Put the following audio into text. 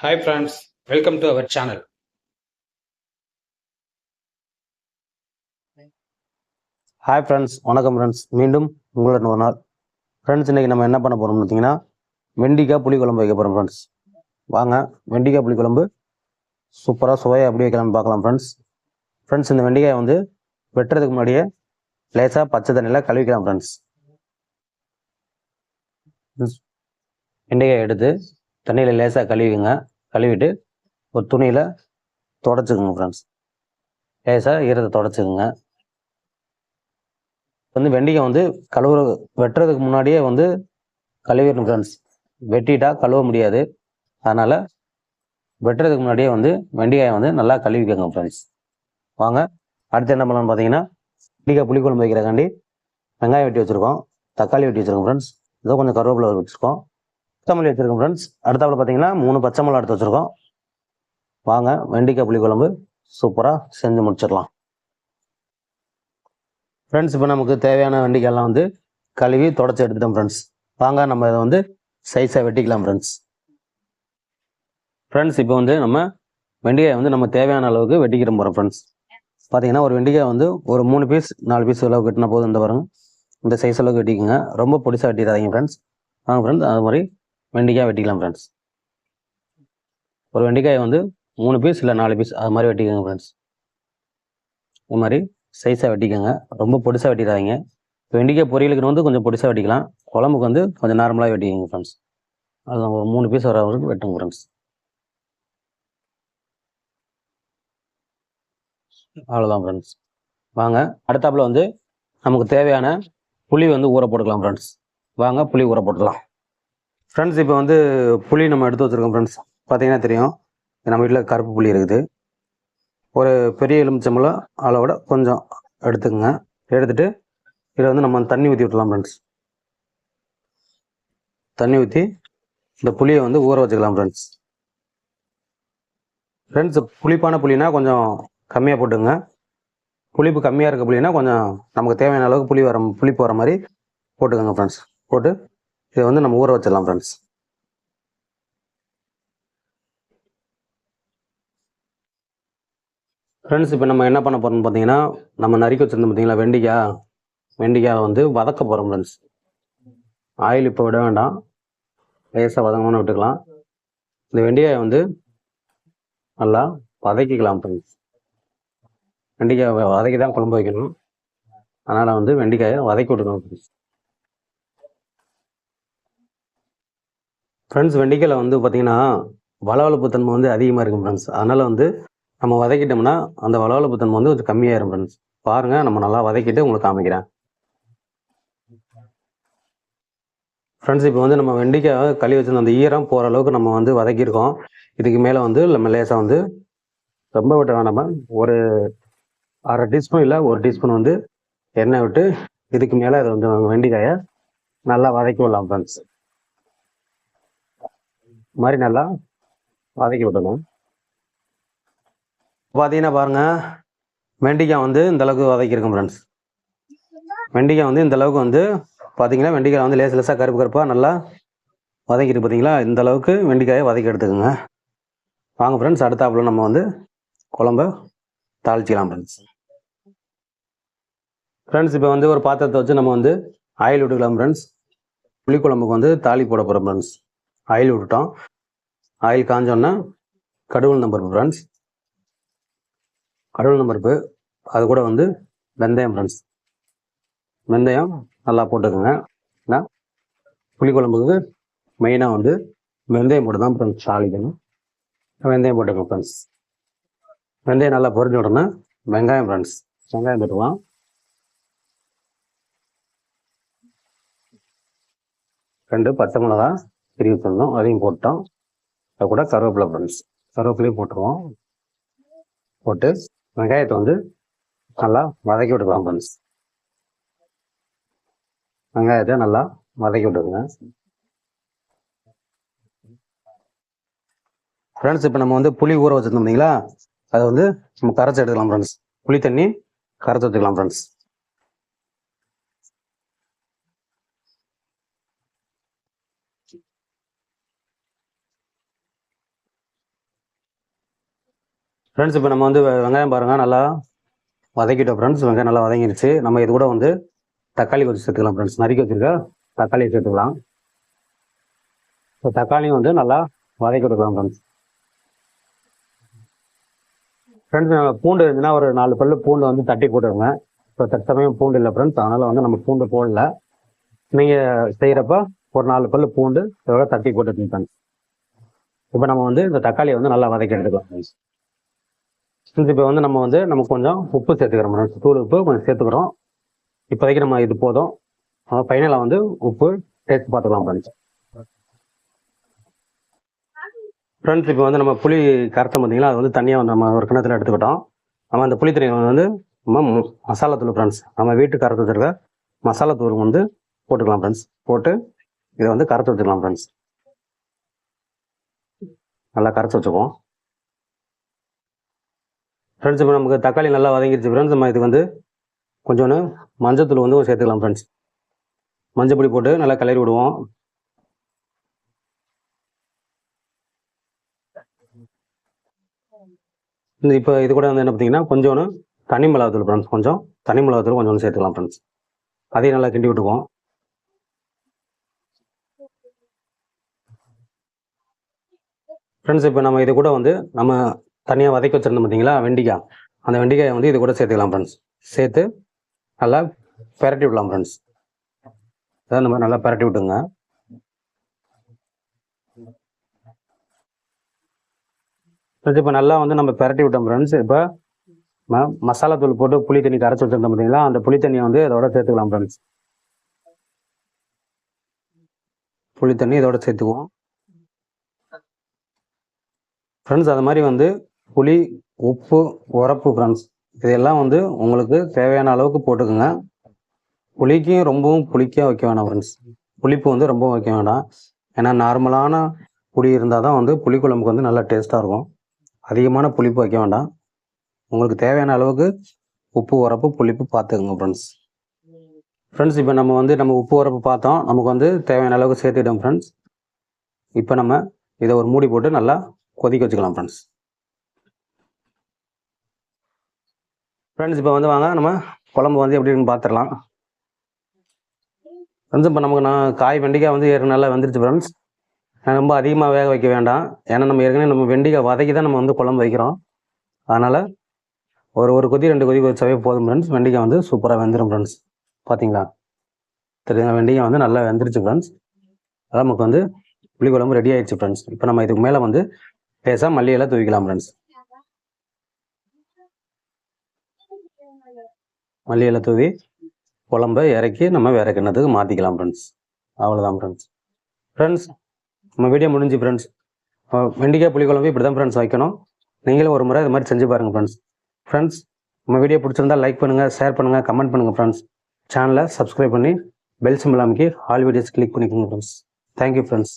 Hi friends, welcome to our channel. Hi friends, வணக்கம் friends. மீண்டும் உங்களுடன் ஒரு நாள். ஃப்ரெண்ட்ஸ், இன்றைக்கி நம்ம என்ன பண்ண போகிறோம்னு பார்த்தீங்கன்னா வெண்டிக்காய் புளிக்குழம்பு வைக்க போகிறோம் ஃப்ரெண்ட்ஸ். வாங்க, வெண்டிக்காய் புளிக்குழம்பு சூப்பராக சுவையாக எப்படி வைக்கலாம்னு பார்க்கலாம் ஃப்ரெண்ட்ஸ். ஃப்ரெண்ட்ஸ், இந்த வெண்டிக்காயை வந்து வெட்டுறதுக்கு முன்னாடியே லேசாக பச்சை தண்ணியில் கழுவிக்கலாம் ஃப்ரெண்ட்ஸ். வெண்டைக்காய் எடுத்து தண்ணியில் லேசாக கழுவிக்குங்க. கழுவிட்டு ஒரு துணியில் தொடச்சிக்கோங்க ஃப்ரெண்ட்ஸ். லேசாக ஈரத்தை தொடச்சிக்கோங்க. வந்து வெண்டிக்காய் வந்து வெட்டுறதுக்கு முன்னாடியே வந்து கழுவிடணும் ஃப்ரெண்ட்ஸ். வெட்டிட்டா கழுவ முடியாது. அதனால் வெட்டுறதுக்கு முன்னாடியே வந்து வெண்டிக்காயை வந்து நல்லா கழுவிக்கோங்க ஃப்ரெண்ட்ஸ். வாங்க, அடுத்து என்ன பண்ணலாம்னு பார்த்தீங்கன்னா வெண்டிக்காய் புளிக்குழம்பு வைக்கிறக்காண்டி வெங்காயம் வெட்டி வச்சுருக்கோம், தக்காளி வெட்டி வச்சுருக்கோம் ஃப்ரெண்ட்ஸ். ஏதோ கொஞ்சம் கருவேப்பிலை வச்சுருக்கோம், கொத்தமல்லி வச்சுருக்கோம் ஃப்ரெண்ட்ஸ். அடுத்தாப்புல பார்த்தீங்கன்னா 3 பச்சை மிளகா எடுத்து வச்சுருக்கோம். வாங்க, வெண்டிக்காய் புளிக்குழம்பு சூப்பராக செஞ்சு முடிச்சிடலாம் ஃப்ரெண்ட்ஸ். இப்போ நமக்கு தேவையான வெண்டிக்காயெல்லாம் வந்து கழுவி தொடச்சி எடுத்துட்டோம் ஃப்ரெண்ட்ஸ். வாங்க, நம்ம இதை வந்து சைஸாக வெட்டிக்கலாம் ஃப்ரெண்ட்ஸ். ஃப்ரெண்ட்ஸ், இப்போ வந்து நம்ம வெண்டிக்காய் வந்து நம்ம தேவையான அளவுக்கு வெட்டிக்கிற போகிறோம் ஃப்ரெண்ட்ஸ். பார்த்தீங்கன்னா ஒரு வெண்டிக்காய் வந்து ஒரு 3 பீஸ் 4 பீஸ் அளவுக்கு வெட்டினா போதும். இந்த பாருங்க, இந்த சைஸ் அளவுக்கு வெட்டிக்குங்க. ரொம்ப பொடிசாக வெட்டிடாதீங்க ஃப்ரெண்ட்ஸ். வாங்க ஃப்ரெண்ட்ஸ், அது மாதிரி வெண்டிக்காய் வெட்டிக்கலாம் ஃப்ரெண்ட்ஸ். ஒரு வெண்டிக்காய் வந்து 3 பீஸ் இல்லை 4 பீஸ் அது மாதிரி வெட்டிக்கோங்க ஃப்ரெண்ட்ஸ். இது மாதிரி சைஸாக வெட்டிக்கோங்க, ரொம்ப பொடிசாக வெட்டிடாதீங்க. வெண்டிக்காய் பொரியலுக்கு வந்து கொஞ்சம் பொடிசாக வெட்டிக்கலாம், குழம்புக்கு வந்து கொஞ்சம் நார்மலாக வெட்டிக்கோங்க ஃப்ரெண்ட்ஸ். அது ஒரு 3 பீஸ் வர வரைக்கும் வெட்டுங்க ஃப்ரெண்ட்ஸ். அவ்வளோதான் ஃப்ரெண்ட்ஸ். வாங்க, அடுத்தாப்புல வந்து நமக்கு தேவையான புளி வந்து ஊற போட்டுக்கலாம் ஃப்ரெண்ட்ஸ். வாங்க, புளி ஊற போட்டுக்கலாம் ஃப்ரெண்ட்ஸ். இப்போ வந்து புளி நம்ம எடுத்து வச்சுருக்கோம் ஃப்ரெண்ட்ஸ். பார்த்தீங்கன்னா தெரியும், நம்ம வீட்டில் கருப்பு புளி இருக்குது. ஒரு பெரிய எலுமிச்சம்பழம் அளவோட கொஞ்சம் எடுத்துக்கோங்க. எடுத்துகிட்டு இதில் வந்து நம்ம தண்ணி ஊற்றி விட்டுலாம் ஃப்ரெண்ட்ஸ். தண்ணி ஊற்றி இந்த புளியை வந்து ஊற வச்சுக்கலாம் ஃப்ரெண்ட்ஸ். ஃப்ரெண்ட்ஸ், புளிப்பான புளினா கொஞ்சம் கம்மியாக போட்டுங்க. புளிப்பு கம்மியாக இருக்க புளினா கொஞ்சம் நமக்கு தேவையான அளவுக்கு புளிப்பு வர மாதிரி போட்டுக்கோங்க ஃப்ரெண்ட்ஸ். போட்டு இதை வந்து நம்ம ஊற வச்சிடலாம் ஃப்ரெண்ட்ஸ். ஃப்ரெண்ட்ஸ், இப்போ நம்ம என்ன பண்ண போகிறோம்னு பார்த்தீங்கன்னா, நம்ம நறுக்கி வச்சுருந்தோம் பார்த்தீங்களா வெண்டிக்காய் வந்து வதக்க போகிறோம் ஃப்ரெண்ட்ஸ். ஆயில் இப்போ விட வேண்டாம், லேசாக வதங்கணும்னு விட்டுக்கலாம். இந்த வெண்டிக்காயை வந்து நல்லா வதக்கிக்கலாம் ஃப்ரெண்ட்ஸ். வெண்டிக்காய் வதக்கி தான் குழம்பு வைக்கணும், அதனால் வந்து வெண்டிக்காயை வதக்கி விட்டுக்கணும் ஃப்ரெண்ட்ஸ். ஃப்ரெண்ட்ஸ், வெண்டிக்காயில் வந்து பார்த்திங்கன்னா வளவளப்பு தன்மை வந்து அதிகமாக இருக்கும் ஃப்ரெண்ட்ஸ். அதனால் வந்து நம்ம வதக்கிட்டோம்னா அந்த வளவளப்பு தன்மை வந்து கொஞ்சம் கம்மியாயிரும் ஃப்ரெண்ட்ஸ். பாருங்கள், நம்ம நல்லா வதக்கிட்டு உங்களுக்கு காமிக்கிறேன் ஃப்ரெண்ட்ஸ். இப்போ வந்து நம்ம வெண்டிக்காய் கழுவி வச்சிருந்த அந்த ஈரம் போகிற அளவுக்கு நம்ம வந்து வதக்கியிருக்கோம். இதுக்கு மேலே வந்து நம்ம லேசாக வந்து ரொம்ப விட்ட வேண்டாமல் ஒரு 1/2 டீஸ்பூன் இல்லை 1 டீஸ்பூன் வந்து எண்ணெய் விட்டு இதுக்கு மேலே அதை வந்து வெண்டிக்காயை நல்லா வதக்கி விடலாம் ஃப்ரெண்ட்ஸ். இது மாதிரி நல்லா வதக்கி விடணும். பார்த்தீங்கன்னா பாருங்கள், வெண்டிக்காய் வந்து இந்த அளவுக்கு வதக்கியிருக்கோம் ஃப்ரெண்ட்ஸ். வெண்டிக்காய் வந்து இந்த அளவுக்கு வந்து பார்த்தீங்கன்னா வெண்டிக்காய் வந்து லேசாக கருப்பு கருப்பாக நல்லா வதக்கிட்டு பார்த்தீங்களா, இந்த அளவுக்கு வெண்டிக்காயை வதக்கி எடுத்துக்கோங்க. வாங்க ஃப்ரெண்ட்ஸ், அடுத்தாப்புல நம்ம வந்து குழம்ப தாளிச்சிக்கலாம் ஃப்ரெண்ட்ஸ். இப்போ வந்து ஒரு பாத்திரத்தை வச்சு நம்ம வந்து ஆயில் விட்டுக்கலாம் ஃப்ரெண்ட்ஸ். புளிக்குழம்புக்கு வந்து தாளி போட போகிறோம் ஃப்ரெண்ட்ஸ். ஆயில் விட்டுட்டோம். ஆயில் காஞ்சோன்னா கடுகு உளுந்தம் பருப்பு ஃப்ரெண்ட்ஸ். கடுகு உளுந்தம் பருப்பு, அது கூட வந்து வெந்தயம் ஃப்ரெண்ட்ஸ். வெந்தயம் நல்லா போட்டுக்கோங்க. ஏன்னா புளிக்குழம்புக்கு மெயினாக வந்து வெந்தயம் போட்டு தான் ஃப்ரெண்ட்ஸ் தாளிக்கணும். வெந்தயம் போட்டுக்கோங்க ஃப்ரெண்ட்ஸ். வெந்தயம் நல்லா பொரிஞ்ச உடனே வெங்காயம் ஃப்ரெண்ட்ஸ். வெங்காயம் போட்டுக்கலாம். 2 பச்சை மிளகா திருவி வச்சிருந்தோம், அதையும் போட்டோம். அது கூட கருவேப்பிலை ஃப்ரெண்ட்ஸ். கருவேப்பிலையும் போட்டுருவோம். போட்டு வெங்காயத்தை வந்து நல்லா வதக்கி விட்டுக்கலாம் ஃப்ரெண்ட்ஸ். வெங்காயத்தை நல்லா வதக்கி விட்டுருங்க ஃப்ரெண்ட்ஸ். இப்போ நம்ம வந்து புளி ஊற வச்சுருந்தோம் இல்லைங்களா, அதை வந்து நம்ம கரைச்சி எடுத்துக்கலாம் ஃப்ரெண்ட்ஸ். புளி தண்ணி கரைச்சி வச்சுக்கலாம் ஃப்ரெண்ட்ஸ். ஃப்ரெண்ட்ஸ் இப்போ நம்ம வந்து வெங்காயம் பாருங்கள் நல்லா வதக்கிட்டோம் ஃப்ரெண்ட்ஸ். வெங்காயம் நல்லா வதங்கிடுச்சு. நம்ம இது கூட வந்து தக்காளி கொஞ்சம் சேர்த்துக்கலாம் ஃப்ரெண்ட்ஸ். நறுக்கி வச்சுருக்க தக்காளியை சேர்த்துக்கலாம். இப்போ தக்காளியும் வந்து நல்லா வதக்கி விட்டுக்கலாம் ஃப்ரெண்ட்ஸ். ஃப்ரெண்ட்ஸ் பூண்டு இருந்துச்சுன்னா ஒரு 4 பல்லு பூண்டு வந்து தட்டி போட்டுருங்க. இப்போ தற்சமயம் பூண்டு இல்லை ஃப்ரெண்ட்ஸ், அதனால் வந்து நம்ம பூண்டு போடல. நீங்கள் செய்கிறப்ப ஒரு 4 பல்லு பூண்டு இதோட தட்டி போட்டுருங்க ஃப்ரெண்ட்ஸ். இப்போ நம்ம வந்து இந்த தக்காளியை வந்து நல்லா வதக்கி எடுத்துக்கலாம் ஃப்ரெண்ட்ஸ். இப்போ வந்து நம்ம கொஞ்சம் உப்பு சேர்த்துக்கிறோம் ஃப்ரெண்ட்ஸ். தூள் உப்பு கொஞ்சம் சேர்த்துக்கிறோம். இப்போதைக்கு நம்ம இது போதும். ஃபைனலாக வந்து உப்பு டேஸ்ட் பார்த்துக்கலாம் ஃப்ரெண்ட்ஸ். ஃப்ரெண்ட்ஸ் இப்போ வந்து நம்ம புளி கரைச்சோம் பார்த்தீங்களா, அது வந்து தனியாக வந்து நம்ம ஒரு கிணத்துல எடுத்துக்கிட்டோம். நம்ம அந்த புளி தண்ணியில் வந்து நம்ம மசாலா தூள் ஃப்ரெண்ட்ஸ், நம்ம வீட்டுக்கு கரைச்சி வச்சுருக்க மசாலா தூள் வந்து போட்டுக்கலாம் ஃப்ரெண்ட்ஸ். போட்டு இதை வந்து கரைச்சி வச்சுக்கலாம் ஃப்ரெண்ட்ஸ். நல்லா கரைச்சி வச்சுக்குவோம் ஃப்ரெண்ட்ஸ். இப்போ நமக்கு தக்காளி நல்லா வதங்கிடுச்சு ஃப்ரெண்ட்ஸ். நம்ம இதுக்கு வந்து கொஞ்சோன்னு மஞ்சள் வந்து சேர்த்துக்கலாம் ஃப்ரெண்ட்ஸ். மஞ்சள் பொடி போட்டு நல்லா கிளறி விடுவோம். இப்போ இது கூட வந்து என்ன பார்த்தீங்கன்னா கொஞ்சோன்னு தனி மிளகாத்தூள் ஃப்ரெண்ட்ஸ், கொஞ்சம் தனி மிளகாத்தூள் கொஞ்சோன்னு சேர்த்துக்கலாம் ஃப்ரெண்ட்ஸ். அதையும் நல்லா கிண்டி விட்டுக்குவோம். ஃப்ரெண்ட்ஸ் இப்போ நம்ம இது கூட வந்து நம்ம தனியாக வதக்கி வச்சுருந்தோம் பார்த்தீங்களா வெண்டிக்காய், அந்த வெண்டிக்காயை வந்து இது கூட சேர்த்துக்கலாம் ஃப்ரெண்ட்ஸ். சேர்த்து நல்லா பெரட்டி விடலாம் ஃப்ரெண்ட்ஸ். அதான் இந்த மாதிரி நல்லா பெரட்டி விட்டுங்க. ஃப்ரெண்ட்ஸ் இப்போ நல்லா வந்து நம்ம பெரட்டி விட்டோம் ஃப்ரெண்ட்ஸ். இப்போ மசாலா தூள் போட்டு புளி தண்ணி கரைச்சி வச்சுருந்தோம் பார்த்தீங்களா, அந்த புளி தண்ணியை வந்து இதோட சேர்த்துக்கலாம் ஃப்ரெண்ட்ஸ். புளி தண்ணி இதோட சேர்த்துக்குவோம் ஃப்ரெண்ட்ஸ். அது மாதிரி வந்து புளி, உப்பு, உரப்பு ஃப்ரெண்ட்ஸ், இதெல்லாம் வந்து உங்களுக்கு தேவையான அளவுக்கு போட்டுக்கோங்க. புளிக்கும் ரொம்பவும் புளிக்காக வைக்க வேணாம் ஃப்ரெண்ட்ஸ். புளிப்பு வந்து ரொம்ப வைக்க வேண்டாம். ஏன்னா நார்மலான புளி இருந்தால் தான் வந்து புளிக்குழம்புக்கு வந்து நல்லா டேஸ்ட்டாக இருக்கும். அதிகமான புளிப்பு வைக்க வேண்டாம். உங்களுக்கு தேவையான அளவுக்கு உப்பு, உரப்பு, புளிப்பு பார்த்துக்குங்க ஃப்ரெண்ட்ஸ். ஃப்ரெண்ட்ஸ் இப்போ நம்ம உப்பு உரப்பு பார்த்தோம். நமக்கு வந்து தேவையான அளவுக்கு சேர்த்துக்கிட்டோம் ஃப்ரெண்ட்ஸ். இப்போ நம்ம இதை ஒரு மூடி போட்டு நல்லா கொதிக்க வச்சுக்கலாம் ஃப்ரெண்ட்ஸ். ஃப்ரெண்ட்ஸ் இப்போ வந்து வாங்க நம்ம குழம்பு வந்து எப்படி இருக்குன்னு பார்த்துடலாம் ஃப்ரெண்ட்ஸ். இப்போ நமக்கு காய் வெண்டிக்காய் வந்து நல்லா வந்துருச்சு ஃப்ரெண்ட்ஸ். ரொம்ப அதிகமாக வேக வைக்க வேண்டாம். ஏன்னா நம்ம ஏற்கனவே நம்ம வெண்டிக்காய் வதக்கி தான் நம்ம வந்து குழம்பு வைக்கிறோம். அதனால் ஒரு கொதி 2 கொதி வச்சாவே போதும் ஃப்ரெண்ட்ஸ். வெண்டிக்காய் வந்து சூப்பராக வெந்துடும் ஃப்ரெண்ட்ஸ். பார்த்தீங்களா தெரியுங்க, வெண்டிக்காய் வந்து நல்லா வெந்துருச்சு ஃப்ரெண்ட்ஸ். அதான் நமக்கு வந்து புளிக்குழம்பு ரெடி ஆயிடுச்சு ஃப்ரெண்ட்ஸ். இப்போ நம்ம இதுக்கு மேலே வந்து லேசாக மல்லியெல்லாம் தூவிக்கலாம் ஃப்ரெண்ட்ஸ். மல்லியெல்லாம் தூவி குழம்பை இறக்கி நம்ம வேற கிண்ணத்துக்கு மாற்றிக்கலாம் ஃப்ரெண்ட்ஸ். அவ்வளோதான் ஃப்ரெண்ட்ஸ். நம்ம வீடியோ முடிஞ்சு ஃப்ரெண்ட்ஸ். வெண்டிக்காய் புளிக்குழம்பு இப்படி தான் ஃப்ரெண்ட்ஸ் வைக்கணும். நீங்களும் ஒரு முறை இது மாதிரி செஞ்சு பாருங்கள் ஃப்ரெண்ட்ஸ். நம்ம வீடியோ பிடிச்சிருந்தா லைக் பண்ணுங்கள், ஷேர் பண்ணுங்கள், கமெண்ட் பண்ணுங்கள் ஃப்ரெண்ட்ஸ். சேனலை சப்ஸ்கிரைப் பண்ணி பெல் சிம்பிள் அமைக்கி ஆல் வீடியோஸ் கிளிக் பண்ணிக்கோங்க ஃப்ரெண்ட்ஸ். Thank you friends.